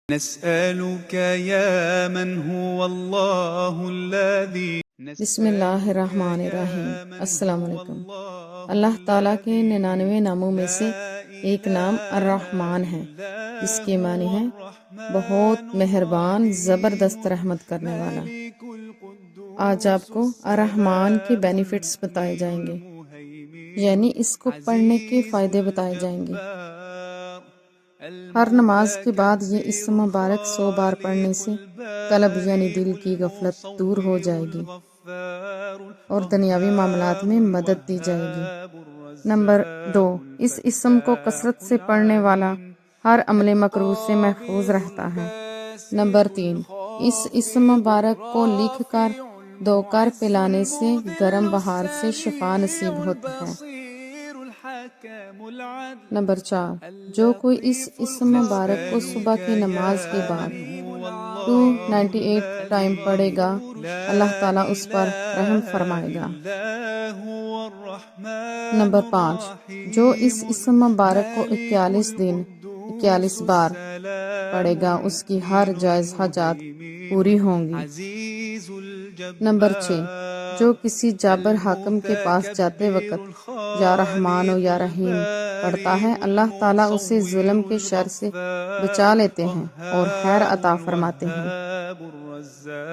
نسألك يا من هو الله الذي بسم اللہ الرحمن الرحیم۔ السلام علیکم۔ اللہ تعالیٰ کے 99 ناموں میں سے ایک نام الرحمن ہے، جس کی معنی ہے بہت مہربان، زبردست رحمت کرنے والا۔ آج آپ کو الرحمن کے بینیفٹس بتائے جائیں گے، یعنی اس کو پڑھنے کے فائدے بتائے جائیں گے۔ ہر نماز کے بعد یہ اسم مبارک 100 بار پڑھنے سے قلب یعنی دل کی غفلت دور ہو جائے گی اور دنیاوی معاملات میں مدد دی جائے گی۔ نمبر 2، اس اسم کو کثرت سے پڑھنے والا ہر عمل مکروہ سے محفوظ رہتا ہے۔ نمبر 3، اس اسم مبارک کو لکھ کر دھو کر پلانے سے گرم بہار سے شفا نصیب ہوتی ہے۔ نمبر 4، جو کوئی اس اسم مبارک کو صبح کی نماز کے بعد 298 ٹائم پڑھے گا، اللہ تعالیٰ اس پر رحم فرمائے گا۔ نمبر 5، جو اس اسم مبارک کو 41 دن 41 بار پڑھے گا، اس کی ہر جائز حاجات پوری ہوں گی۔ نمبر 6، جو کسی جابر حاکم کے پاس جاتے وقت یا رحمان و یا رحیم پڑھتا ہے، اللہ تعالیٰ اسے ظلم کے شر سے بچا لیتے ہیں اور خیر عطا فرماتے ہیں۔